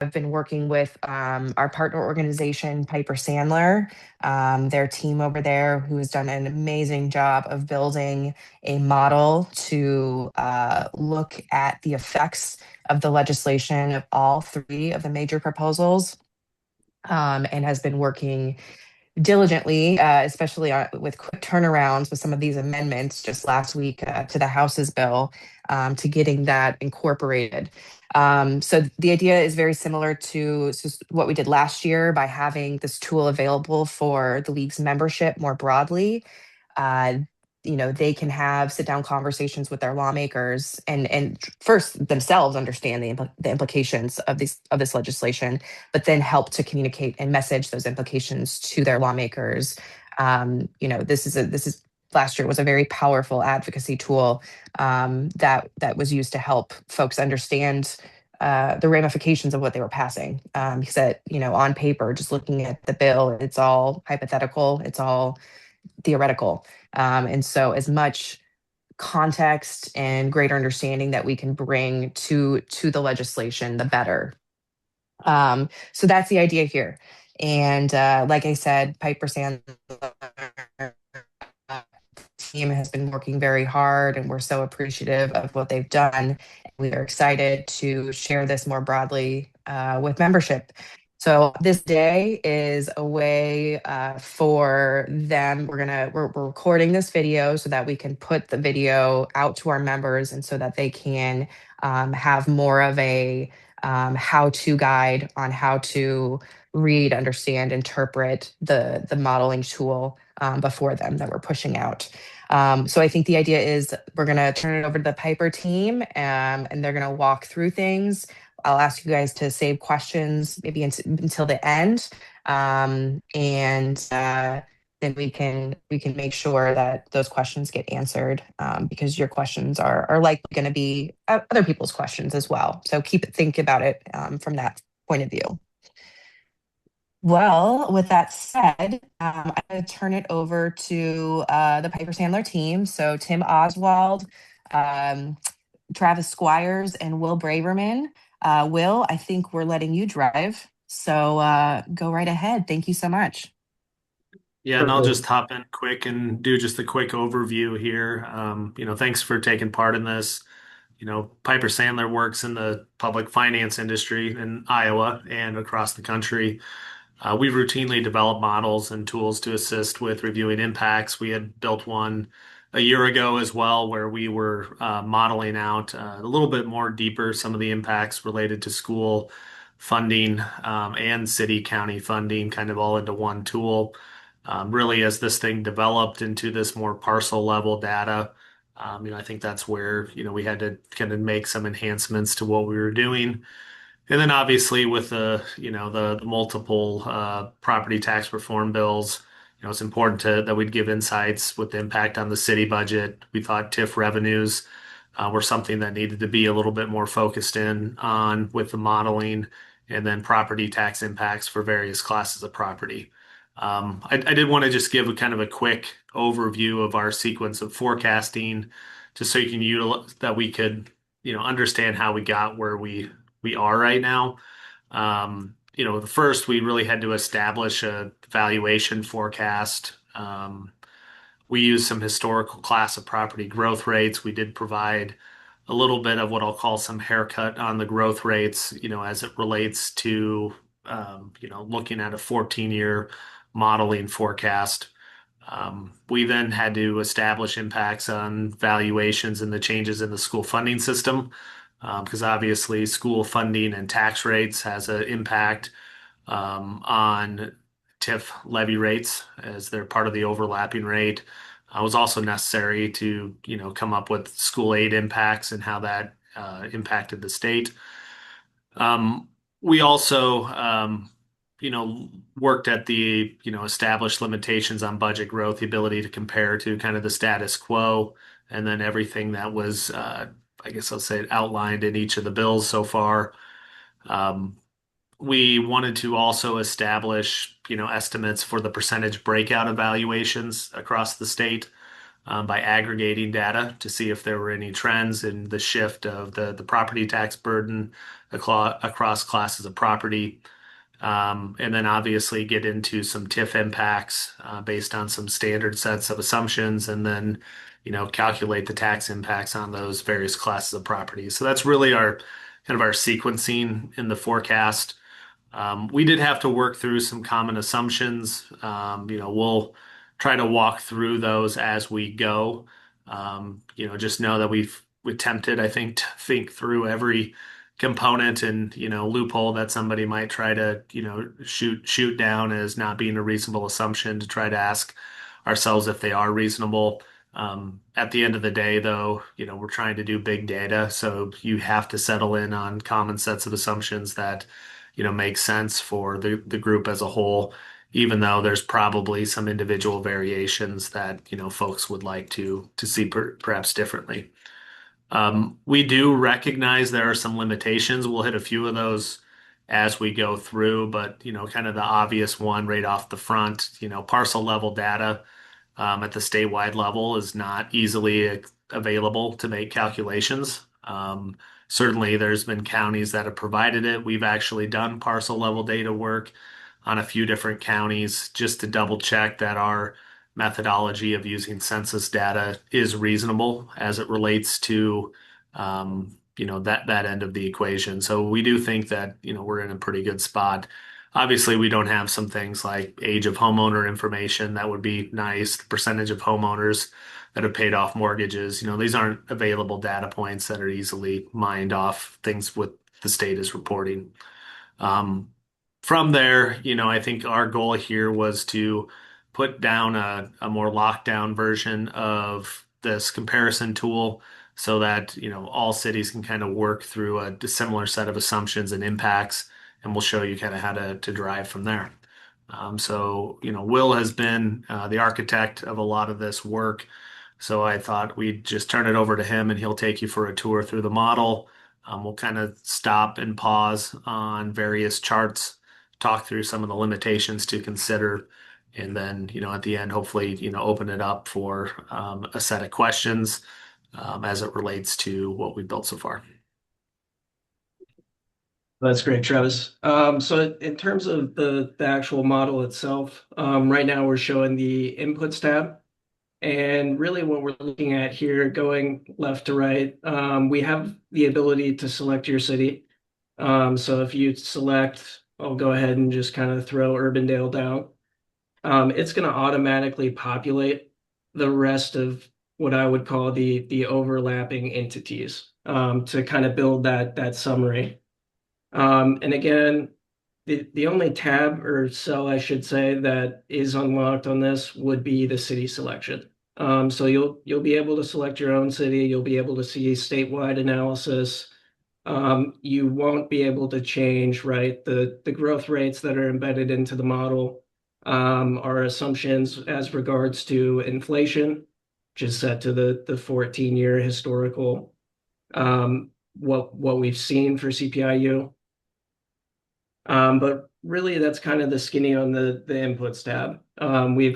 I've been working with our partner organization, Piper Sandler, their team over there, who has done an amazing job of building a model to look at the effects of the legislation of all three of the major proposals, and has been working diligently, especially with quick turnarounds with some of these amendments just last week to the House's bill, to getting that incorporated. So the idea is very similar to what we did last year by having this tool available for the league's membership more broadly. Uh, they can have sit down conversations with their lawmakers and first themselves understand the implications of this legislation, but then help to communicate and message those implications to their lawmakers. This is last year was a very powerful advocacy tool, that was used to help folks understand the ramifications of what they were passing. Because on paper, just looking at the bill, it's all hypothetical, it's all theoretical. And so as much context and greater understanding that we can bring to the legislation, the better. So that's the idea here. And like I said, Piper Sandler team has been working very hard, and we're so appreciative of what they've done. We are excited to share this more broadly with membership. So this day is a way for them. We're recording this video so that we can put the video out to our members, and so that they can have more of a how-to guide on how to read, understand, interpret the modeling tool before them that we're pushing out. So I think the idea is we're going to turn it over to the Piper team, and they're going to walk through things. I'll ask you guys to save questions maybe until the end, and then we can make sure that those questions get answered, because your questions are likely going to be other people's questions as well. So think about it from that point of view. Well, with that said, I'm going to turn it over to the Piper Sandler team. So Tim Oswald, um, Travis Squires, and Will Braverman. Will, I think we're letting you drive. So go right ahead. Thank you so much. Yeah, and I'll just hop in quick and do just a quick overview here. Thanks for taking part in this. Piper Sandler works in the public finance industry in Iowa and across the country. We routinely develop models and tools to assist with reviewing impacts. We had built one a year ago as well, where we were modeling out a little bit more deeper some of the impacts related to school funding, and city county funding, kind of all into one tool. Really, as this thing developed into this more parcel level data, I think that's where, we had to kind of make some enhancements to what we were doing. And then obviously with the multiple property tax reform bills, it's important that we'd give insights with the impact on the city budget. We thought TIF revenues were something that needed to be a little bit more focused in on with the modeling, and then property tax impacts for various classes of property. I did want to just give a kind of a quick overview of our sequence of forecasting, just so you can utilize that we could, understand how we got where we are right now. The first, we really had to establish a valuation forecast. We used some historical class of property growth rates. We did provide a little bit of what I'll call some haircut on the growth rates, as it relates to, looking at a 14-year modeling forecast. We then had to establish impacts on valuations and the changes in the school funding system, because obviously school funding and tax rates has an impact on TIF levy rates, as they're part of the overlapping rate. It was also necessary to, come up with school aid impacts and how that impacted the state. We also, worked at the, established limitations on budget growth, the ability to compare to kind of the status quo, and then everything that was, I guess I'll say, outlined in each of the bills so far. We wanted to also establish, estimates for the percentage breakout evaluations across the state. by aggregating data to see if there were any trends in the shift of the property tax burden across classes of property. And then obviously get into some TIF impacts based on some standard sets of assumptions, and then, calculate the tax impacts on those various classes of property. So that's really our kind of our sequencing in the forecast. We did have to work through some common assumptions. We'll try to walk through those as we go. Just know that we've attempted, I think, to think through every component and loophole that somebody might try to shoot down as not being a reasonable assumption to try to ask ourselves if they are reasonable. At the end of the day, though, we're trying to do big data, so you have to settle in on common sets of assumptions that make sense for the group as a whole, even though there's probably some individual variations that folks would like to see perhaps differently. We do recognize there are some limitations. We'll hit a few of those as we go through, but kind of the obvious one right off the front, parcel level data at the statewide level is not easily available to make calculations. Certainly, there's been counties that have provided it. We've actually done parcel level data work on a few different counties just to double check that our methodology of using census data is reasonable as it relates to that end of the equation. So we do think that we're in a pretty good spot. Obviously, we don't have some things like age of homeowner information. That would be nice. The percentage of homeowners that have paid off mortgages. These aren't available data points that are easily mined off things what the state is reporting. Um, from there, I think our goal here was to put down a more locked down version of this comparison tool so that, all cities can kind of work through a similar set of assumptions and impacts, and we'll show you kind of how to drive from there. Will has been the architect of a lot of this work. So I thought we'd just turn it over to him and he'll take you for a tour through the model. We'll kind of stop and pause on various charts, talk through some of the limitations to consider, and then, at the end, hopefully, open it up for a set of questions as it relates to what we've built so far. That's great, Travis. So in terms of the actual model itself, right now we're showing the inputs tab. And really what we're looking at here, going left to right, we have the ability to select your city. So if you select, I'll go ahead and just kind of throw Urbandale down. It's going to automatically populate the rest of what I would call the overlapping entities to kind of build that summary. And again, the only tab or cell I should say that is unlocked on this would be the city selection. So you'll be able to select your own city. You'll be able to see statewide analysis. You won't be able to change, right? The growth rates that are embedded into the model are assumptions as regards to inflation, which is set to the 14-year historical what we've seen for CPIU. But really, that's kind of the skinny on the inputs tab.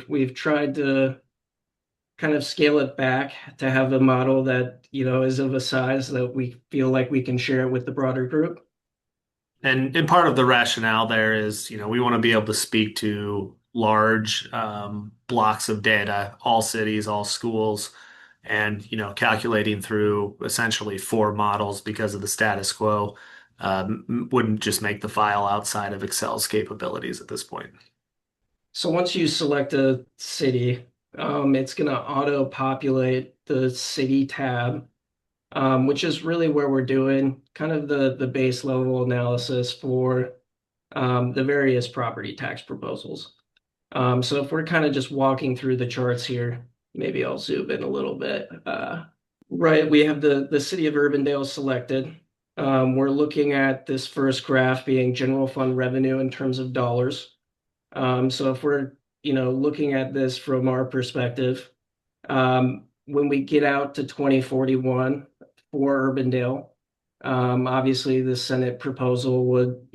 We've tried to kind of scale it back to have a model that is of a size that we feel like we can share it with the broader group. And part of the rationale there is, we want to be able to speak to large blocks of data, all cities, all schools, and calculating through essentially four models because of the status quo wouldn't just make the file outside of Excel's capabilities at this point. So once you select a city, it's going to auto-populate the city tab, which is really where we're doing kind of the base level analysis for the various property tax proposals. So if we're kind of just walking through the charts here, maybe I'll zoom in a little bit. Right, we have the city of Urbandale selected. We're looking at this first graph being general fund revenue in terms of dollars. So if we're looking at this from our perspective, when we get out to 2041 for Urbandale, obviously the Senate proposal would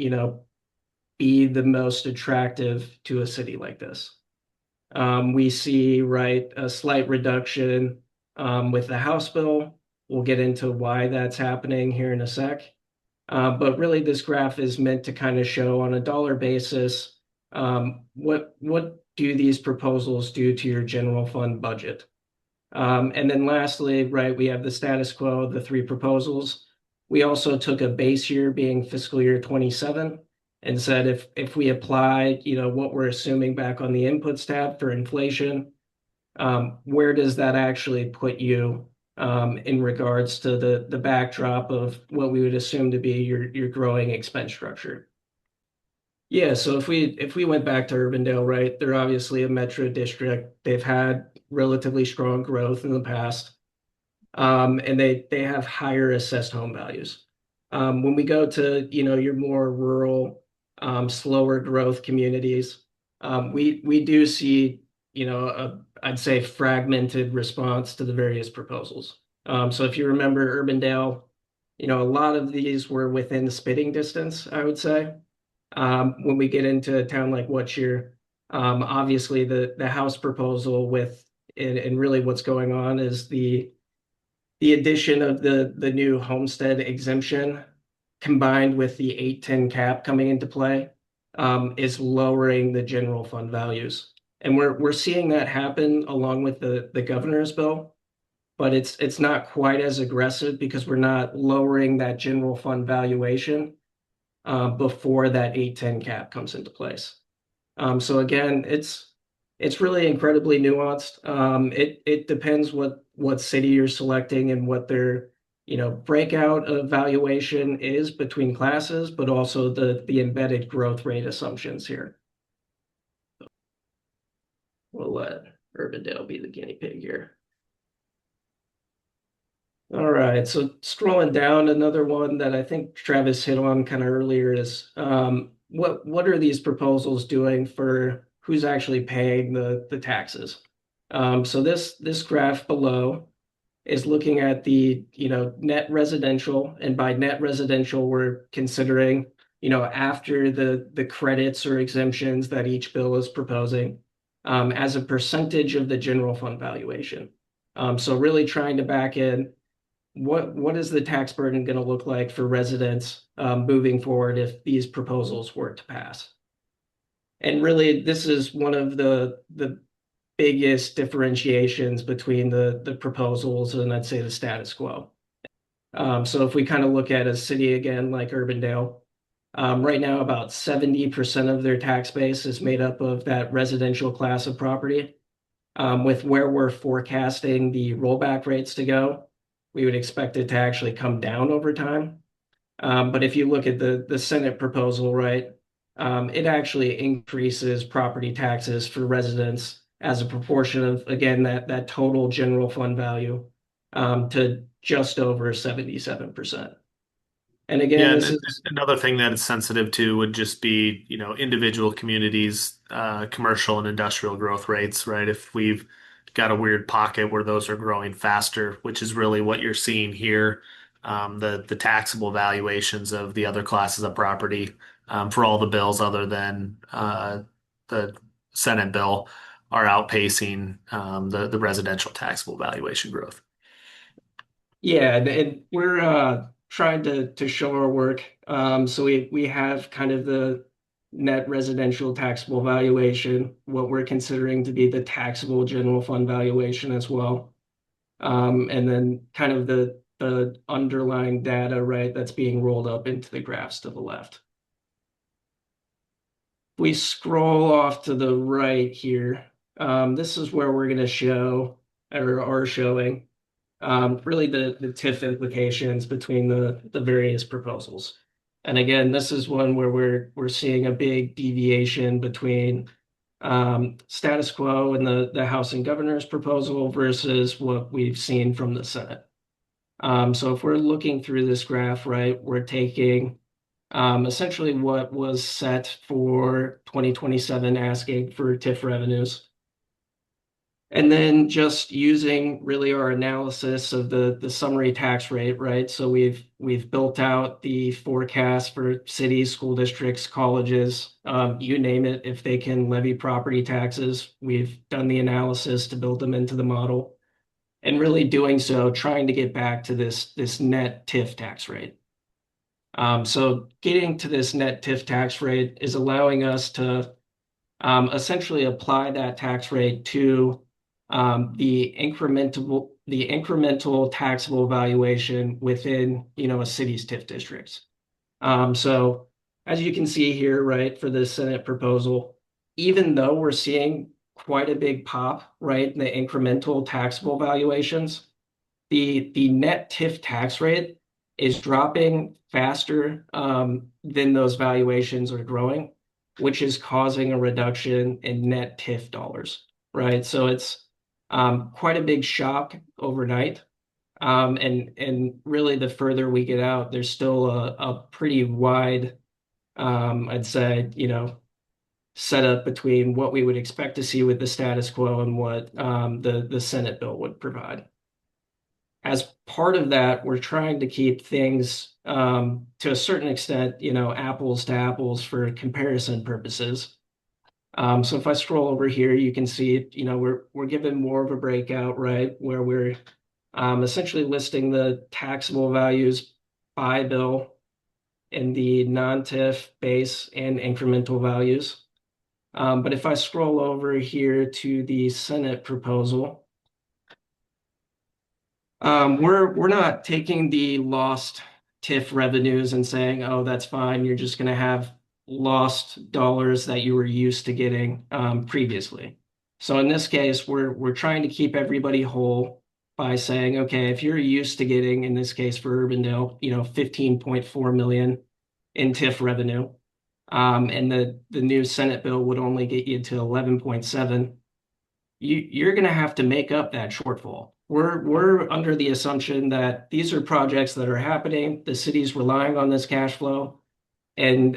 be the most attractive to a city like this. We see, right, a slight reduction with the House bill. We'll get into why that's happening here in a sec. But really, this graph is meant to kind of show on a dollar basis what do these proposals do to your general fund budget. And then lastly, right, we have the status quo, the three proposals. We also took a base year being fiscal year 27 and said if we apply, what we're assuming back on the inputs tab for inflation, where does that actually put you in regards to the backdrop of what we would assume to be your growing expense structure? Yeah, so if we went back to Urbandale, right, they're obviously a metro district. They've had relatively strong growth in the past, and they have higher assessed home values. When we go to your more rural, slower growth communities, we do see I'd say fragmented response to the various proposals. So if you remember Urbandale, a lot of these were within spitting distance, I would say. When we get into a town like Whatshire, obviously the House proposal and really what's going on is the addition of the new homestead exemption combined with the 810 cap coming into play is lowering the general fund values. And we're seeing that happen along with the governor's bill, but it's not quite as aggressive because we're not lowering that general fund valuation before that 810 cap comes into place. So again, it's really incredibly nuanced. It depends what city you're selecting and what their breakout of valuation is between classes, but also the embedded growth rate assumptions here. We'll let Urbandale be the guinea pig here. All right, so scrolling down, another one that I think Travis hit on kind of earlier is what are these proposals doing for who's actually paying the taxes? So this graph below is looking at the net residential, and by net residential we're considering after the credits or exemptions that each bill is proposing as a percentage of the general fund valuation. So really trying to back in what is the tax burden going to look like for residents moving forward if these proposals were to pass? And really, this is one of the biggest differentiations between the proposals and I'd say the status quo. So if we kind of look at a city again like Urbandale, right now about 70% of their tax base is made up of that residential class of property. With where we're forecasting the rollback rates to go, we would expect it to actually come down over time. But if you look at the Senate proposal, right, it actually increases property taxes for residents as a proportion of, again, that total general fund value to just over 77%. And again, this is another thing that it's sensitive to would just be, individual communities, commercial and industrial growth rates, right? If we've got a weird pocket where those are growing faster, which is really what you're seeing here, the taxable valuations of the other classes of property for all the bills other than the Senate bill are outpacing the residential taxable valuation growth. Yeah, and we're trying to show our work. So we have kind of the net residential taxable valuation, what we're considering to be the taxable general fund valuation as well. And then kind of the underlying data, right, that's being rolled up into the graphs to the left. If we scroll off to the right here, this is where we're going to show or are showing really the TIF implications between the various proposals. And again, this is one where we're seeing a big deviation between status quo and the House and Governor's proposal versus what we've seen from the Senate. So if we're looking through this graph, right, we're taking essentially what was set for 2027 asking for TIF revenues. And then just using really our analysis of the summary tax rate, right? So we've built out the forecast for cities, school districts, colleges, you name it, if they can levy property taxes. We've done the analysis to build them into the model. And really doing so, trying to get back to this net TIF tax rate. So getting to this net TIF tax rate is allowing us to essentially apply that tax rate to the incremental taxable valuation within a city's TIF districts. So as you can see here, right, for the Senate proposal, even though we're seeing quite a big pop, right, in the incremental taxable valuations, the net TIF tax rate is dropping faster than those valuations are growing, which is causing a reduction in net TIF dollars, right? So it's quite a big shock overnight. And really, the further we get out, there's still a pretty wide, I'd say, setup between what we would expect to see with the status quo and what the Senate bill would provide. As part of that, we're trying to keep things to a certain extent, apples to apples for comparison purposes. So if I scroll over here, you can see, we're given more of a breakout, right, where we're essentially listing the taxable values by bill in the non-TIF base and incremental values. But if I scroll over here to the Senate proposal, we're not taking the lost TIF revenues and saying, oh, that's fine. You're just going to have lost dollars that you were used to getting previously. So in this case, we're trying to keep everybody whole by saying, okay, if you're used to getting, in this case for Urbandale, 15.4 million in TIF revenue, and the new Senate bill would only get you to 11.7, you're going to have to make up that shortfall. We're under the assumption that these are projects that are happening. The city's relying on this cash flow. And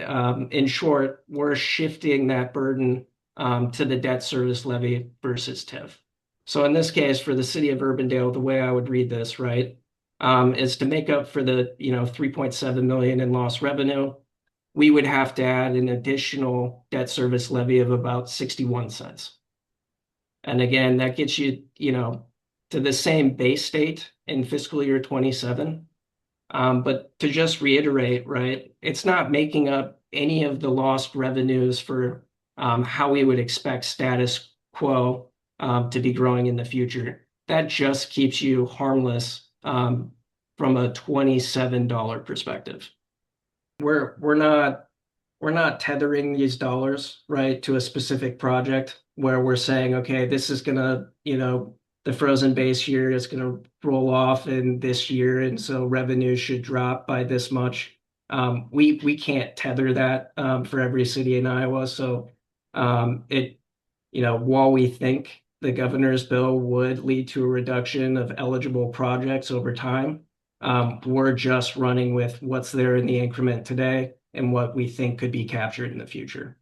in short, we're shifting that burden to the debt service levy versus TIF. So in this case, for the city of Urbandale, the way I would read this, right, is to make up for the 3.7 million in lost revenue, we would have to add an additional debt service levy of about 61 cents. And again, that gets you, to the same base state in fiscal year 27. But to just reiterate, right, it's not making up any of the lost revenues for how we would expect status quo to be growing in the future. That just keeps you harmless from a $27 perspective. We're not tethering these dollars, right, to a specific project where we're saying, okay, this is gonna, the frozen base year is gonna roll off in this year, and so revenue should drop by this much. We can't tether that for every city in Iowa. So while we think the governor's bill would lead to a reduction of eligible projects over time, we're just running with what's there in the increment today and what we think could be captured in the future.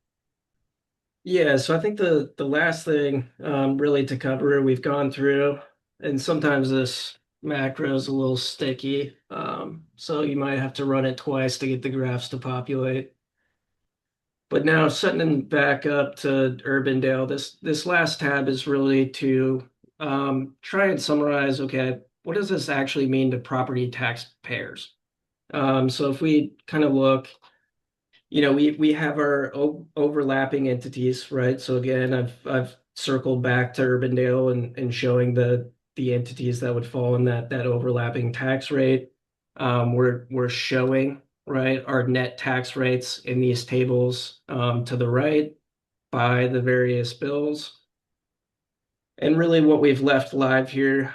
Yeah, so I think the last thing really to cover, we've gone through, and sometimes this macro is a little sticky, so you might have to run it twice to get the graphs to populate. But now setting back up to Urbandale, this last tab is really to try and summarize, okay, what does this actually mean to property taxpayers? So if we kind of look, we have our overlapping entities, right? So again, I've circled back to Urbandale and showing the entities that would fall in that overlapping tax rate. We're showing, right, our net tax rates in these tables to the right by the various bills. And really what we've left live here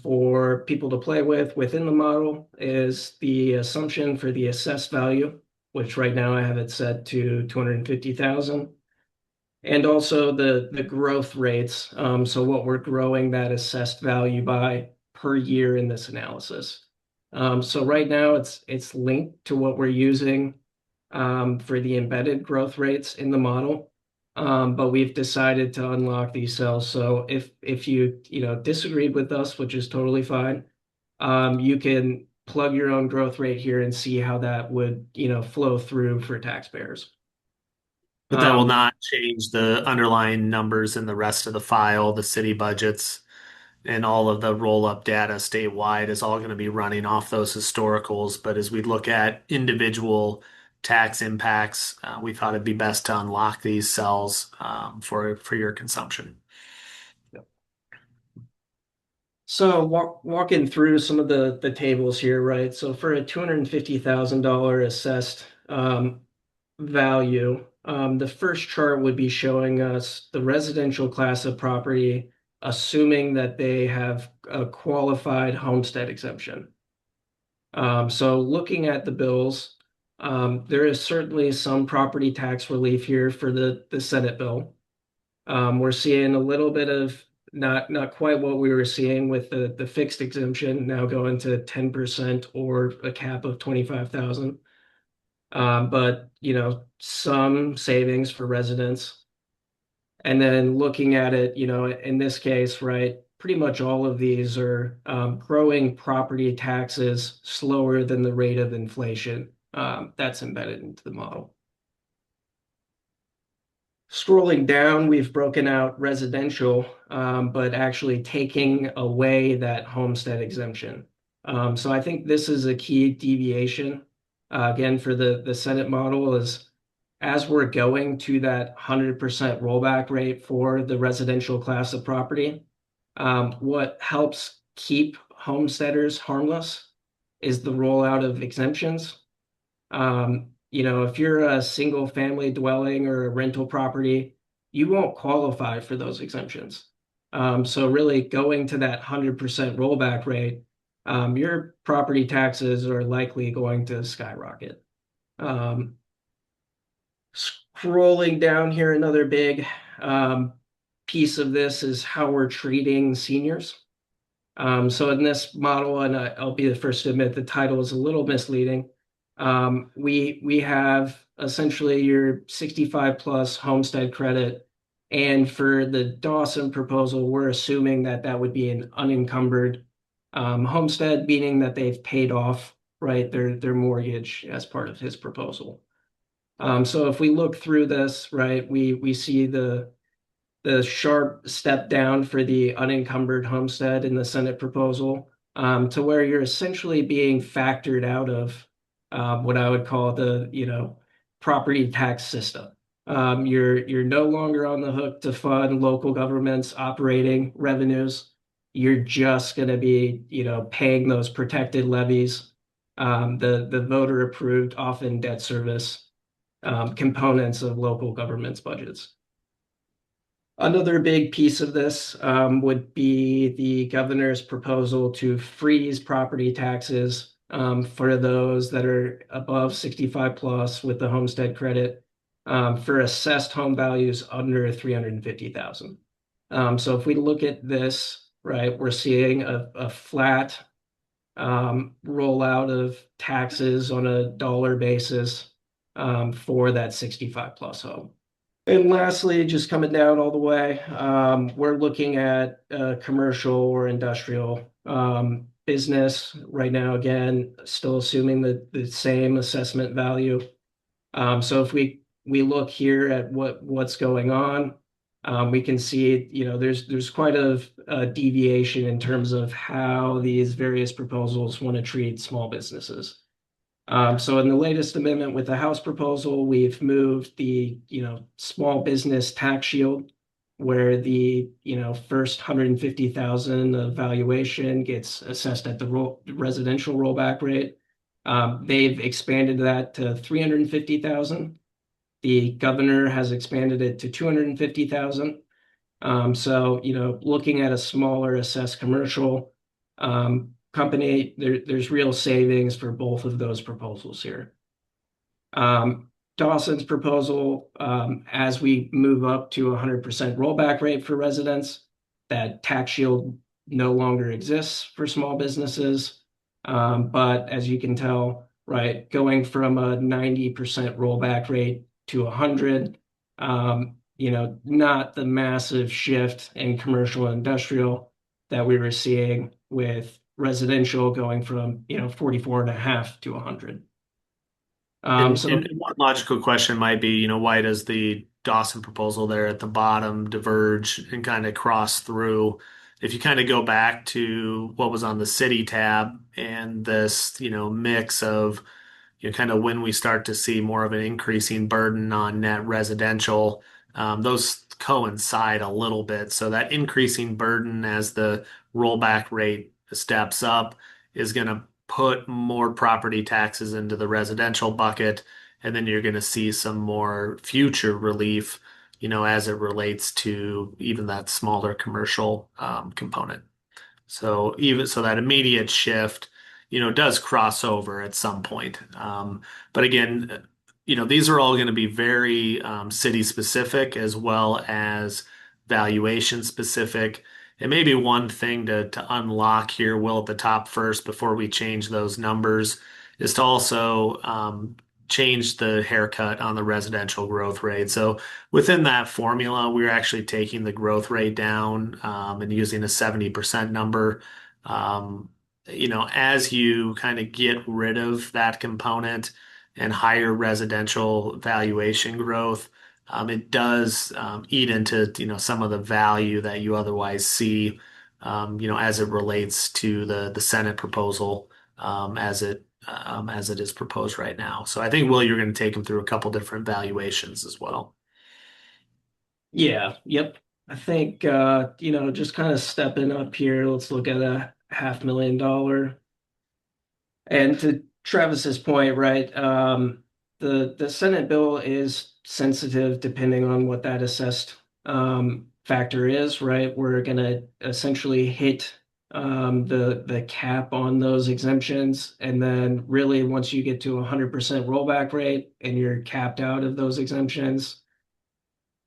for people to play with within the model is the assumption for the assessed value, which right now I have it set to 250,000. And also the growth rates. So what we're growing that assessed value by per year in this analysis. So right now it's linked to what we're using for the embedded growth rates in the model. but we've decided to unlock these cells. So if you disagreed with us, which is totally fine, you can plug your own growth rate here and see how that would flow through for taxpayers. But that will not change the underlying numbers in the rest of the file, the city budgets, and all of the roll-up data statewide is all going to be running off those historicals. But as we look at individual tax impacts, we thought it'd be best to unlock these cells for your consumption. So walking through some of the tables here, right? So for a $250,000 assessed value, the first chart would be showing us the residential class of property, assuming that they have a qualified homestead exemption. So looking at the bills, there is certainly some property tax relief here for the Senate bill. We're seeing a little bit of not quite what we were seeing with the fixed exemption now going to 10% or a cap of 25,000. But some savings for residents. And then looking at it, in this case, right, pretty much all of these are growing property taxes slower than the rate of inflation that's embedded into the model. Scrolling down, we've broken out residential, but actually taking away that homestead exemption. So I think this is a key deviation, again, for the Senate model is as we're going to that 100% rollback rate for the residential class of property, what helps keep homesteaders harmless is the rollout of exemptions. If you're a single family dwelling or a rental property, you won't qualify for those exemptions. So really going to that 100% rollback rate, your property taxes are likely going to skyrocket. Scrolling down here, another big piece of this is how we're treating seniors. So in this model, and I'll be the first to admit the title is a little misleading. We have essentially your 65 plus homestead credit. And for the Dawson proposal, we're assuming that would be an unencumbered homestead, meaning that they've paid off, right, their mortgage as part of his proposal. So if we look through this, right, we see the sharp step down for the unencumbered homestead in the Senate proposal, to where you're essentially being factored out of what I would call the property tax system. You're no longer on the hook to fund local governments operating revenues. You're just going to be paying those protected levies, the voter approved, often debt service components of local government's budgets. Another big piece of this would be the governor's proposal to freeze property taxes for those that are above 65 plus with the homestead credit for assessed home values under 350,000. So if we look at this, right, we're seeing a flat rollout of taxes on a dollar basis for that 65 plus home. And lastly, just coming down all the way, we're looking at commercial or industrial business right now, again, still assuming the same assessment value. So if we look here at what's going on, we can see there's quite a deviation in terms of how these various proposals want to treat small businesses. So in the latest amendment with the House proposal, we've moved the small business tax shield, where the first 150,000 of valuation gets assessed at the residential rollback rate. They've expanded that to 350,000. The governor has expanded it to 250,000. So looking at a smaller assessed commercial company, there's real savings for both of those proposals here. Dawson's proposal, as we move up to 100% rollback rate for residents, that tax shield no longer exists for small businesses. But as you can tell, right, going from a 90% rollback rate to 100, not the massive shift in commercial and industrial that we were seeing with residential going from 44 and a half to 100. So And one logical question might be, why does the Dawson proposal there at the bottom diverge and kind of cross through? If you kind of go back to what was on the city tab and this, mix of, kind of when we start to see more of an increasing burden on net residential, those coincide a little bit. So that increasing burden as the rollback rate steps up is going to put more property taxes into the residential bucket, and then you're going to see some more future relief, as it relates to even that smaller commercial component. So even so that immediate shift, does cross over at some point. But again, these are all going to be very city specific as well as valuation specific. And maybe one thing to unlock here, Will, at the top first before we change those numbers, is to also change the haircut on the residential growth rate. So within that formula, we're actually taking the growth rate down and using a 70% number. Um, as you kind of get rid of that component and higher residential valuation growth, it does eat into some of the value that you otherwise see, as it relates to the Senate proposal as it is proposed right now. So I think, Will, you're going to take them through a couple different valuations as well. yeah, yep. I think just kind of stepping up here, let's look at a $500,000. And to Travis's point, right, the Senate bill is sensitive depending on what that assessed factor is, right? We're going to essentially hit the cap on those exemptions, and then really once you get to 100% rollback rate and you're capped out of those exemptions,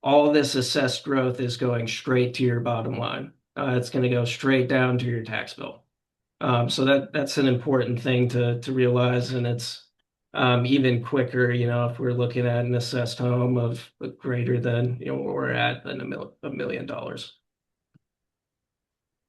all this assessed growth is going straight to your bottom line. It's going to go straight down to your tax bill. So that's an important thing to realize, and it's even quicker, if we're looking at an assessed home of greater than where we're at than $1 million.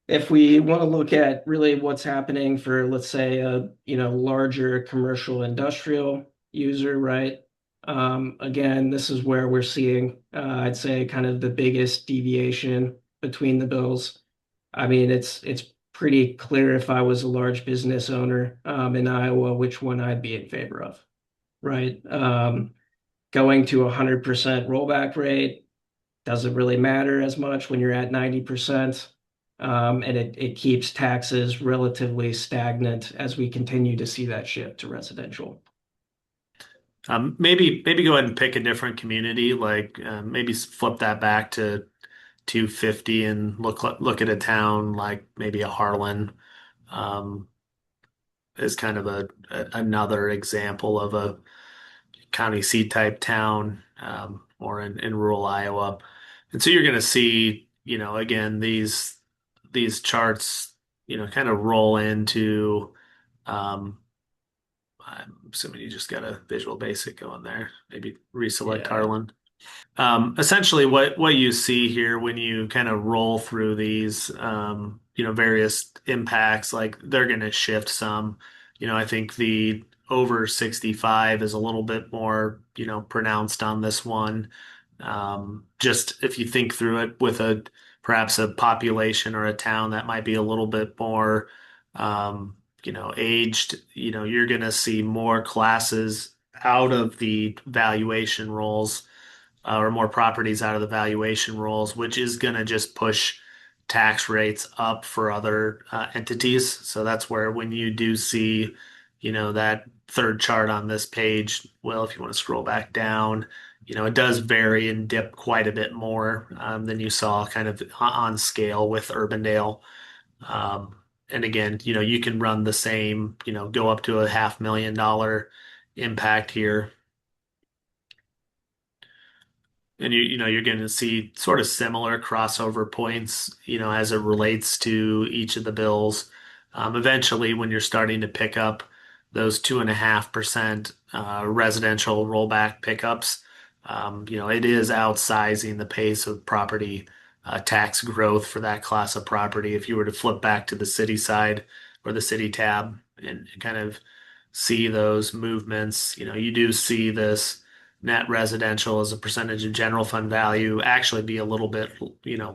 If we want to look at really what's happening for, let's say, a larger commercial industrial user, right? Again, this is where we're seeing, I'd say, kind of the biggest deviation between the bills. I mean, it's pretty clear if I was a large business owner in Iowa, which one I'd be in favor of, right? Going to 100% rollback rate doesn't really matter as much when you're at 90%. And it keeps taxes relatively stagnant as we continue to see that shift to residential. Maybe go ahead and pick a different community, like maybe flip that back to 250 and look at a town like maybe a Harlan um, is kind of another example of a county seat type town or in rural Iowa. And so you're going to see, again, these charts, kind of roll into, um, I'm assuming you just got a Visual Basic going there. Maybe reselect Yeah. Harlan. Essentially, what you see here when you kind of roll through these, various impacts, like they're going to shift some. I think the over 65 is a little bit more, pronounced on this one. Just if you think through it with perhaps a population or a town that might be a little bit more, aged, you're going to see more classes out of the valuation rolls or more properties out of the valuation rolls, which is going to just push tax rates up for other entities. So that's where when you do see, that third chart on this page, well, if you want to scroll back down, it does vary and dip quite a bit more than you saw kind of on scale with Urbandale. Um, and again, you can run the same, go up to a $500,000 impact here and you're going to see sort of similar crossover points, as it relates to each of the bills. Eventually, when you're starting to pick up those 2.5% residential rollback pickups, It is outsizing the pace of property tax growth for that class of property. If you were to flip back to the city side or the city tab and kind of see those movements, you do see this net residential as a percentage of general fund value actually be a little bit,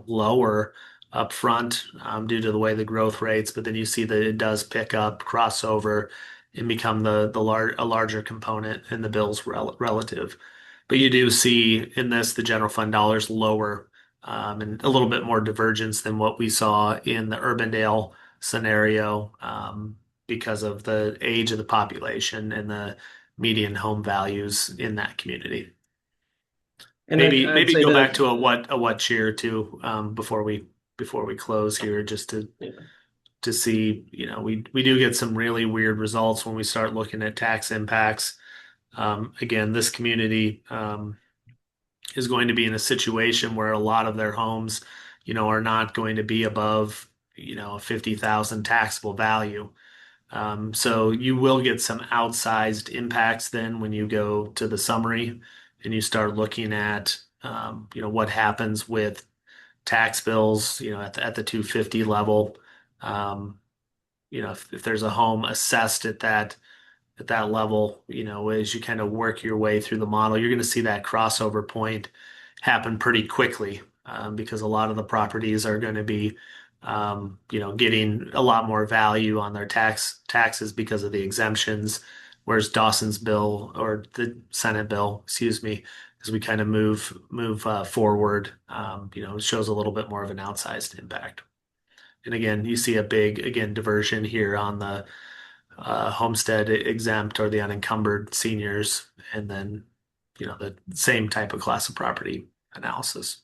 lower up front due to the way the growth rates, but then you see that it does pick up, crossover, and become a larger component in the bills relative. But you do see in this the general fund dollars lower and a little bit more divergence than what we saw in the Urbandale scenario because of the age of the population and the median home values in that community. And I'd Maybe say go that back to a what cheer too before we close here just yeah. to see, we do get some really weird results when we start looking at tax impacts. Again, this community is going to be in a situation where a lot of their homes, are not going to be above, 50,000 taxable value. So you will get some outsized impacts then when you go to the summary and you start looking at, what happens with tax bills, at the 250 level. Um, if there's a home assessed at that level, as you kind of work your way through the model, you're going to see that crossover point happen pretty quickly because a lot of the properties are going to be, getting a lot more value on their taxes because of the exemptions, whereas Dawson's bill or the Senate bill, excuse me, as we kind of move forward, shows a little bit more of an outsized impact. And again, you see a big, again, diversion here on the homestead exempt or the unencumbered seniors, and then the same type of class of property analysis.